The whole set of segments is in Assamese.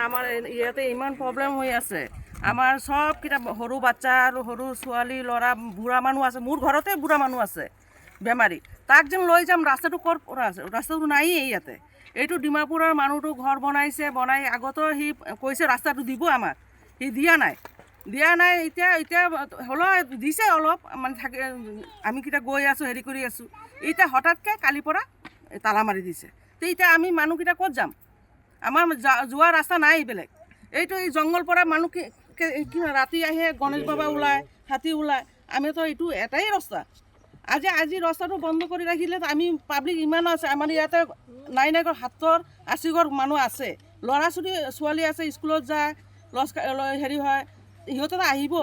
আমাৰ ইয়াতে ইমান প্ৰব্লেম হৈ আছে আমাৰ সব কিটা সৰু বাচ্চা আৰু সৰু ছোৱালী ল'ৰা বুঢ়া মানুহ আছে মোৰ ঘৰতে বুঢ়া মানুহ আছে বেমাৰী তাক যেন লৈ যাম ৰাস্তাটো ক'ৰ পৰা আছে ৰাস্তাটো নাইয়ে ইয়াতে এইটো ডিমাপুৰৰ মানুহটো ঘৰ বনাইছে বনাই আগতো সি কৈছে ৰাস্তাটো দিব আমাক সি দিয়া নাই এতিয়া হ'লেও দিছে অলপ মানে থাকে আমি কিটা গৈ আছোঁ হেৰি কৰি আছোঁ এতিয়া হঠাৎকৈ কালিৰ পৰা তালা মাৰি দিছে তো এতিয়া আমি মানুহকেইটা ক'ত যাম আমাৰ যোৱা ৰাস্তা নাই বেলেগ এইটো এই জংঘল পৰা মানুহ কি ৰাতি আহে গণেশ বাবা ওলায় হাতী ওলায় আমিতো এইটো এটাই ৰাস্তা আজি ৰাস্তাটো বন্ধ কৰি ৰাখিলে আমি পাব্লিক ইমান আছে আমাৰ ইয়াতে নাই 70-80 ঘৰ মানুহ আছে ল'ৰা ছোৱালী আছে স্কুলত যায় হেৰি হয় সিহঁতে আহিব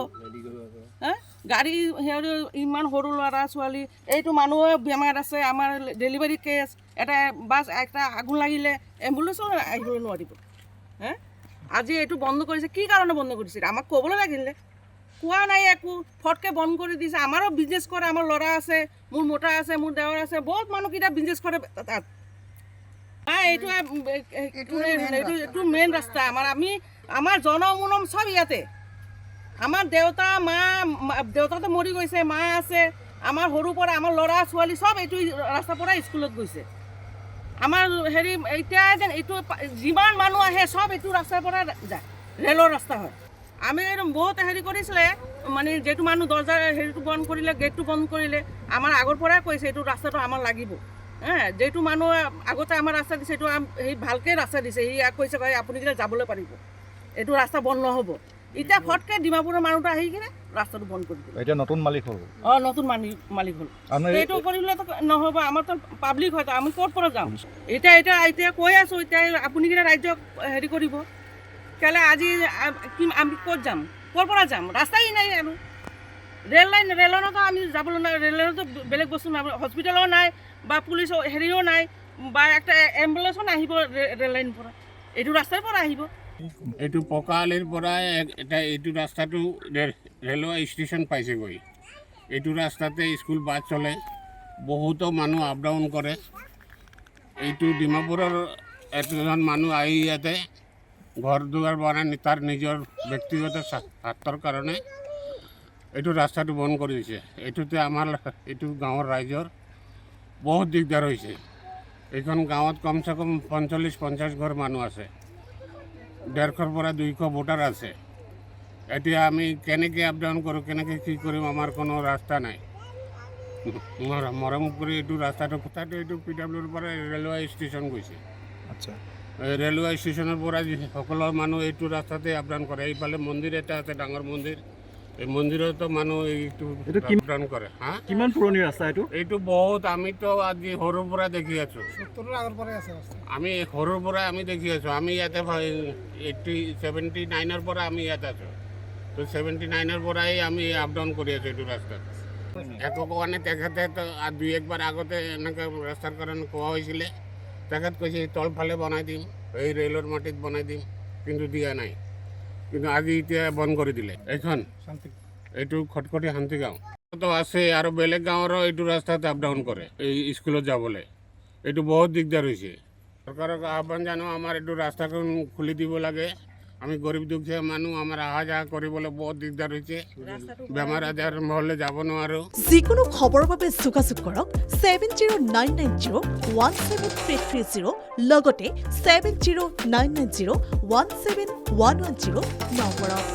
হা গাড়ী সিহঁতে ইমান সৰু ল'ৰা ছোৱালী এইটো মানুহ বেমাৰ আছে আমাৰ ডেলিভাৰী কেছ এটা বাছ একটা আগুন লাগিলে এম্বুলেন্সো আহিবলৈ নোৱাৰিব হা আজি এইটো বন্ধ কৰিছে কি কাৰণে বন্ধ কৰিছে আমাক ক'বলৈ লাগিলে কোৱা নাই একো ফটকে বন্ধ কৰি দিছে আমাৰো বিজনেছ কৰে আমাৰ ল'ৰা আছে মোৰ মোটা আছে মোৰ দেৱৰ আছে বহুত মানুহকেইটা বিজনেছ কৰে তাত এইটো মেইন ৰাস্তা আমাৰ জনমূলম চব ইয়াতে আমাৰ দেউতাতো মৰি গৈছে মা আছে আমাৰ সৰুৰ পৰা আমাৰ ল'ৰা ছোৱালী চব এইটো ৰাস্তাৰ পৰা স্কুলত গৈছে আমাৰ হেৰি এতিয়া যেন এইটো যিমান মানুহ আহে চব এইটো ৰাস্তাৰ পৰা যায় ৰেলৰ ৰাস্তা হয় আমি বহুত হেৰি কৰিছিলে মানে যিটো মানুহ দৰ্জা হেৰিটো বন্ধ কৰিলে গেটটো বন্ধ কৰিলে আমাৰ আগৰ পৰাই কৈছে এইটো ৰাস্তাটো আমাৰ লাগিব যিটো মানুহ আগতে আমাৰ ৰাস্তা দিছে এইটো সেই ভালকৈ ৰাস্তা দিছে সি কৈছে আপুনি কিনে যাবলৈ পাৰিব এইটো ৰাস্তা বন্ধ নহ'ব এতিয়া ফটকে ডিমাপুৰৰ মানুহটো আহি কিনে ৰাস্তাটো বন্ধ কৰি দিলে এতিয়া নতুন মালিক হ'ল নতুন মালিক হ'ল এইটো কৰিলেতো নহ'ব আমাৰতো পাব্লিক হয়তো আমি ক'ৰ পৰা যাম এতিয়া কৈ আছোঁ এতিয়া আপুনি কিনে ৰাজ্যক হেৰি কৰিব কেলে আজি আমি ক'ত যাম ক'ৰ পৰা যাম ৰাস্তাই নাই আৰু ৰেলতো আমি যাবলৈ নাই ৰেলতো বেলেগ বস্তু নাই হস্পিটেলো নাই বা পুলিচ হেৰিও নাই বা একটা এম্বুলেন্সো নাহিব ৰেল লাইনৰ পৰা এইটো ৰাস্তাৰ পৰা আহিব এইটো পকালিৰ পৰা এইটো ৰাস্তাটো ৰেলৱে ষ্টেচন পাইছেগৈ এইটো ৰাস্তাতে স্কুল বাছ চলে বহুতো মানুহ আপ ডাউন কৰে এইটো ডিমাপুৰৰ এজন মানুহ আহি ইয়াতে ঘৰ দুৱাৰ বনাই তাৰ নিজৰ ব্যক্তিগত স্বাৰ্থৰ কাৰণে এইটো ৰাস্তাটো বন্ধ কৰি দিছে এইটোতে আমাৰ এইটো গাঁৱৰ ৰাইজৰ বহুত দিগদাৰ হৈছে এইখন গাঁৱত কমচে কম 45-50 ঘৰ মানুহ আছে 150 পৰা 200 ভোটাৰ আছে এতিয়া আমি কেনেকৈ আপ ডাউন কৰোঁ কেনেকৈ কি কৰিম আমাৰ কোনো ৰাস্তা নাই মৰম কৰি এইটো ৰাস্তাটো এইটো PWৰ পৰা ৰেলৱে ষ্টেচন গৈছে আচ্ছা ৰেলৱে ষ্টেচনৰ পৰা সকলো মানুহ এইটো ৰাস্তাতে আপ ডাউন কৰে এইফালে মন্দিৰ এটা আছে ডাঙৰ মন্দিৰ এই মন্দিৰতো মানুহ এইটো আপ ডাউন কৰে হা কিমান পুৰণি ৰাস্তা এইটো বহুত আমিতো আজি সৰুৰ পৰা দেখি আছোঁ আমি সৰুৰ পৰা আমি দেখি আছোঁ আমি ইয়াতে 79ৰ পৰা আমি ইয়াত আছোঁ তো 79ৰ পৰাই আমি আপ ডাউন কৰি আছোঁ এইটো ৰাস্তাত একো কাৰণে তেখেতে দুই একবাৰ আগতে এনেকৈ ৰাস্তাৰ কাৰণে কোৱা হৈছিলে তেখেত কৈছে তলফালে বনাই দিম এই ৰেলৰ মাটিত বনাই দিম কিন্তু দিয়া নাই কিন্তু আজি এতিয়া বন্ধ কৰি দিলে এইটো খটখটি শান্তি গাঁও তো আছে আৰু বেলেগ গাঁৱৰো এইটো ৰাস্তাত আপ ডাউন কৰে এই স্কুলত যাবলৈ এইটো বহুত দিগদাৰ হৈছে চৰকাৰক আহ্বান জানো আমাৰ এইটো ৰাস্তাখন খুলি দিব লাগে আমি গৰীব দুখীয়া মানুহ আমাৰ অহা যোৱা কৰিবলৈ বহুত দিগদাৰ হৈছে বেমাৰ আজাৰ হ'লে যাব নোৱাৰোঁ যিকোনো খবৰৰ বাবে যোগাযোগ কৰক 7099017330 লগতে 7099017110 নম্বৰত